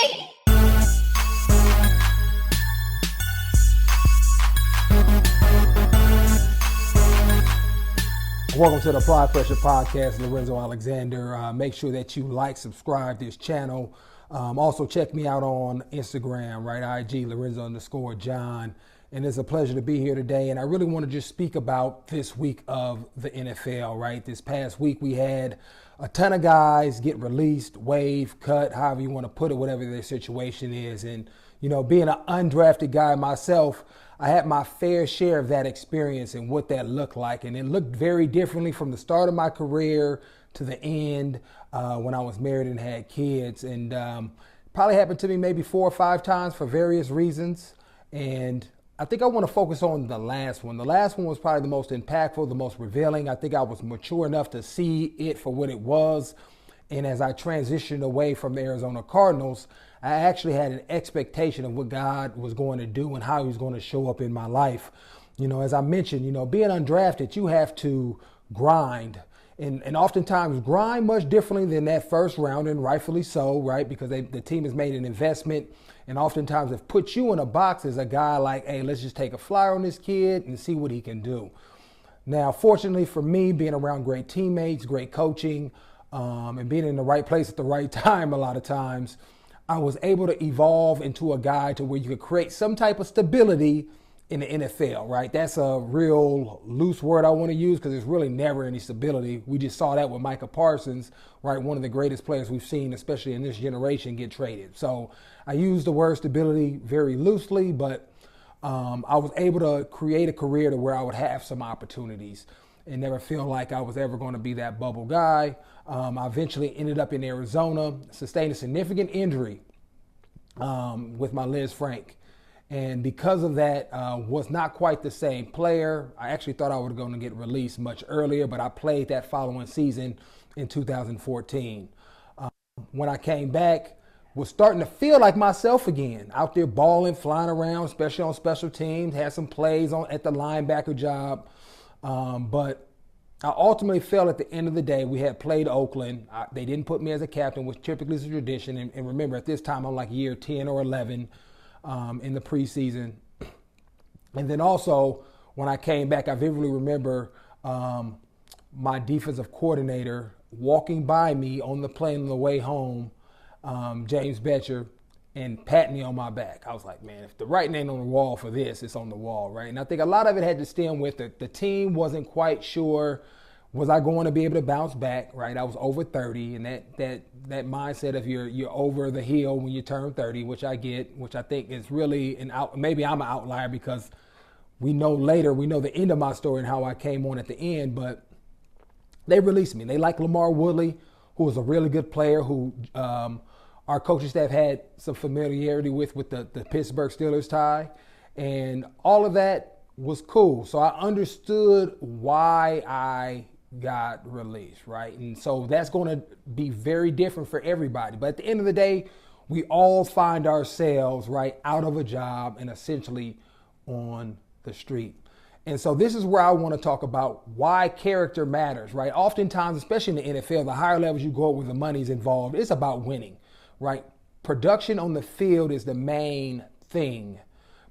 Welcome to the Apply Pressure Podcast, Lorenzo Alexander. Make sure that you like, subscribe to this channel. Also check me out on Instagram, right? IG, Lorenzo_John. And it's a pleasure to be here today. And I really want to just speak about this week of the NFL, right? This past week we had a ton of guys get released, waived, cut, however you want to put it, whatever their situation is. And, you know, being an undrafted guy myself, I had my fair share of that experience and what that looked like. And it looked very differently from the start of my career to the end when I was married and had kids. And probably happened to me maybe 4 or 5 times for various reasons. And I think I want to focus on the last one. The last one was probably the most impactful, the most revealing. I think I was mature enough to see it for what it was. And as I transitioned away from the Arizona Cardinals, I actually had an expectation of what God was going to do and how he was going to show up in my life. You know, as I mentioned, you know, being undrafted, you have to grind. And oftentimes grind much differently than that first round, and rightfully so, right? Because the team has made an investment and oftentimes have put you in a box as a guy like, hey, let's just take a flyer on this kid and see what he can do. Now, fortunately for me, being around great teammates, great coaching, and being in the right place at the right time a lot of times, I was able to evolve into a guy to where you could create some type of stability in the NFL, right? That's a real loose word I want to use because there's really never any stability. We just saw that with Micah Parsons, right? One of the greatest players we've seen, especially in this generation, get traded. So I use the word stability very loosely, but I was able to create a career to where I would have some opportunities and never feel like I was ever going to be that bubble guy. I eventually ended up in Arizona, sustained a significant injury with my Liz Frank. And because of that, was not quite the same player. I actually thought I was going to get released much earlier, but I played that following season in 2014. When I came back, was starting to feel like myself again, out there balling, flying around, especially on special teams, had some plays at the linebacker job. But I ultimately felt at the end of the day, we had played Oakland. They didn't put me as a captain, which typically is a tradition. And remember, at this time, I'm like year 10 or 11 in the preseason. And then also, when I came back, I vividly remember my defensive coordinator walking by me on the plane on the way home, James Betcher, and patting me on my back. I was like, man, if the writing ain't on the wall for this, it's on the wall, right? And I think a lot of it had to stem with the team wasn't quite sure, was I going to be able to bounce back, right? I was over 30, and that mindset of you're over the hill when you turn 30, which I get, which I think is really maybe I'm an outlier because we know the end of my story and how I came on at the end, but they released me. They like Lamar Woodley, who was a really good player who our coaching staff had some familiarity with the Pittsburgh Steelers tie, and all of that was cool. So I understood why I got released, right? And so that's going to be very different for everybody. But at the end of the day, we all find ourselves, right, out of a job and essentially on the street. And so this is where I want to talk about why character matters, right? Oftentimes, especially in the NFL, the higher levels you go up where the money's involved, it's about winning. Right? Production on the field is the main thing.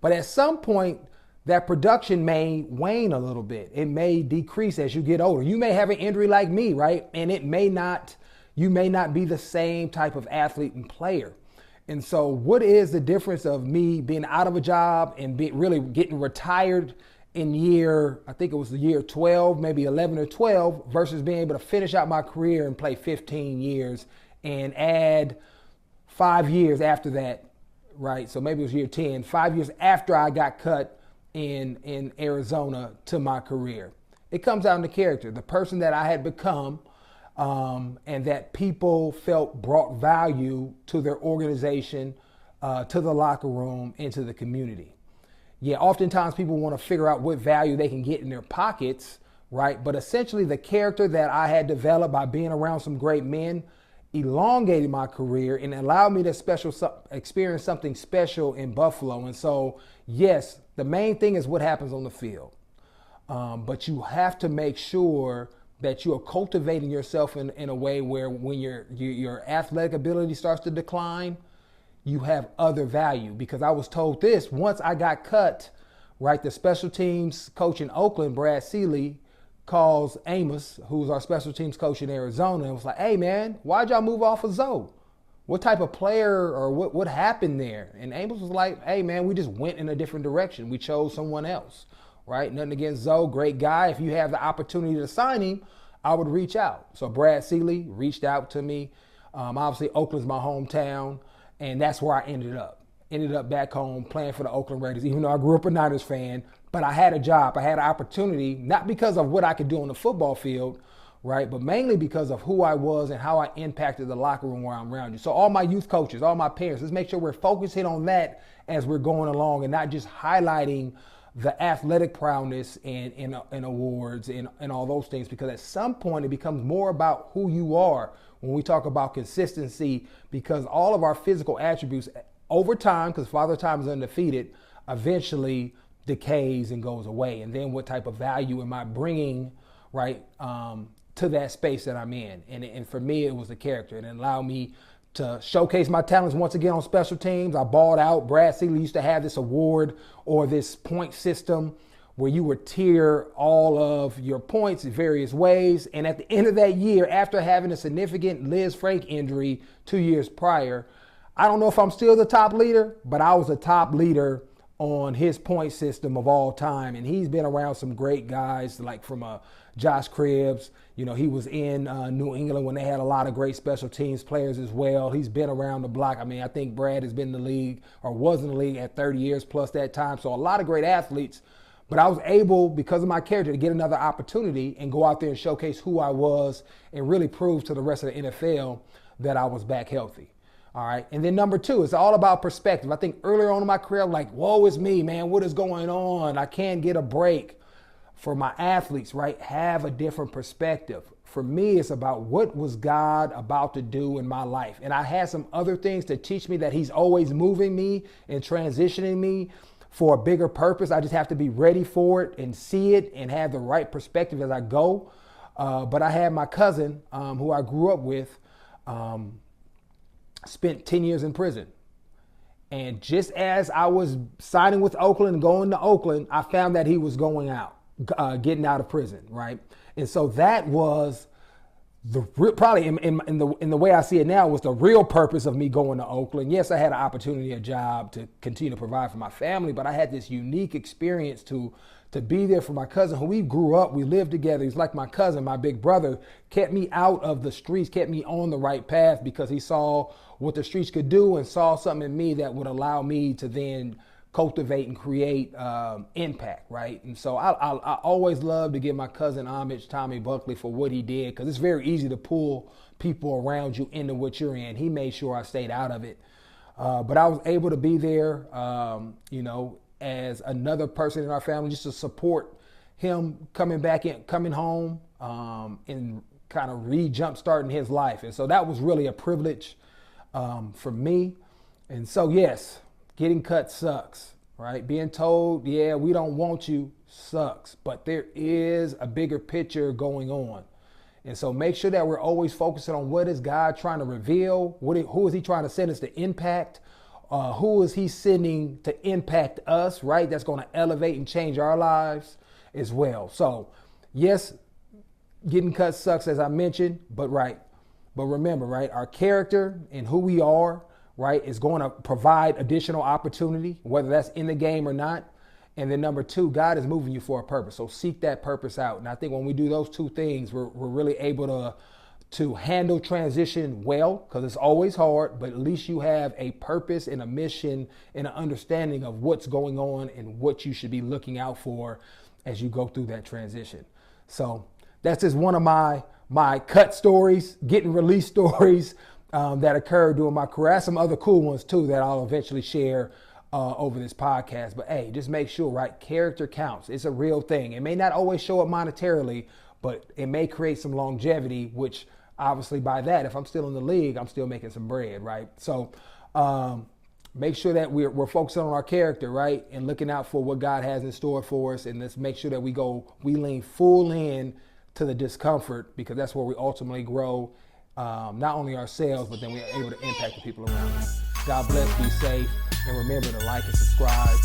But at some point, that production may wane a little bit. It may decrease as you get older. You may have an injury like me, right? And you may not be the same type of athlete and player. And so what is the difference of me being out of a job and really getting retired in I think it was the year 12, maybe 11 or 12, versus being able to finish out my career and play 15 years and add 5 years after that, right? So maybe it was year 10, 5 years after I got cut in Arizona to my career. It comes down to character, the person that I had become, and that people felt brought value to their organization, to the locker room, and to the community. Yeah, oftentimes people want to figure out what value they can get in their pockets, right? But essentially the character that I had developed by being around some great men elongated my career and allowed me to experience something special in Buffalo. And so, yes, the main thing is what happens on the field. But you have to make sure that you are cultivating yourself in a way where when your athletic ability starts to decline, you have other value. Because I was told this once I got cut, right? The special teams coach in Oakland, Brad Seeley, calls Amos, who's our special teams coach in Arizona, and was like, hey man, why'd y'all move off of Zoe? What type of player or what happened there? And Amos was like, hey man, we just went in a different direction. We chose someone else, right? Nothing against Zoe, great guy. If you have the opportunity to sign him, I would reach out. So Brad Seeley reached out to me. Obviously, Oakland's my hometown, and that's where I ended up. Ended up back home playing for the Oakland Raiders, even though I grew up a Niners fan. But I had a job. I had an opportunity, not because of what I could do on the football field, right, but mainly because of who I was and how I impacted the locker room where I'm around you. So all my youth coaches, all my parents, let's make sure we're focusing on that as we're going along and not just highlighting the athletic prowess and awards and all those things, because at some point it becomes more about who you are when we talk about consistency, because all of our physical attributes over time, because Father Time is undefeated, eventually decays and goes away. And then what type of value am I bringing, right, to that space that I'm in? And for me, it was the character. And it allowed me to showcase my talents once again on special teams. I balled out. Brad Seeley used to have this award or this point system where you would tier all of your points in various ways. And at the end of that year, after having a significant Liz Frank injury 2 years prior, I don't know if I'm still the top leader, but I was a top leader on his point system of all time. And he's been around some great guys like from Josh Cribbs. You know, he was in New England when they had a lot of great special teams players as well. He's been around the block. I mean, I think Brad has been in the league or was in the league at 30 years plus that time. So a lot of great athletes. But I was able, because of my character, to get another opportunity and go out there and showcase who I was and really prove to the rest of the NFL that I was back healthy. All right. And then number two, it's all about perspective. I think earlier on in my career, I'm like, woe is me, man. What is going on? I can't get a break. For my athletes, right, have a different perspective. For me, it's about what was God about to do in my life. And I had some other things to teach me that he's always moving me and transitioning me for a bigger purpose. I just have to be ready for it and see it and have the right perspective as I go. But I had my cousin, who I grew up with, spent 10 years in prison. And just as I was signing with Oakland and going to Oakland, I found that he was going out. Getting out of prison, right? And so that was the probably in the way I see it now was the real purpose of me going to Oakland. Yes, I had an opportunity, a job to continue to provide for my family, but I had this unique experience to be there for my cousin who we grew up, we lived together. He's like my cousin, my big brother, kept me out of the streets, kept me on the right path because he saw what the streets could do and saw something in me that would allow me to then cultivate and create impact, right? And so I always love to give my cousin homage, Tommy Buckley, for what he did, because it's very easy to pull people around you into what you're in. He made sure I stayed out of it. But I was able to be there, you know, as another person in our family, just to support him coming home and kind of re-jumpstarting his life. And so that was really a privilege for me. And so, yes, getting cut sucks, right? Being told, yeah, we don't want you sucks, but there is a bigger picture going on. And so make sure that we're always focusing on what is God trying to reveal, who is he trying to send us to impact, who is he sending to impact us, right? That's going to elevate and change our lives as well. So yes, getting cut sucks, as I mentioned, but remember, right, our character and who we are, right, is going to provide additional opportunity, whether that's in the game or not. And then number two, God is moving you for a purpose. So seek that purpose out. And I think when we do those two things, we're really able to handle transition well, because it's always hard, but at least you have a purpose and a mission and an understanding of what's going on and what you should be looking out for as you go through that transition. So that's just one of my cut stories, getting released stories that occurred during my career. I have some other cool ones too that I'll eventually share over this podcast. But hey, just make sure, right, character counts. It's a real thing. It may not always show up monetarily, but it may create some longevity, which obviously by that, if I'm still in the league, I'm still making some bread, right? So make sure that we're focusing on our character, right, and looking out for what God has in store for us. And let's make sure that we lean full in to the discomfort, because that's where we ultimately grow. Not only ourselves, but then we're able to impact the people around us. God bless, be safe, and remember to like and subscribe.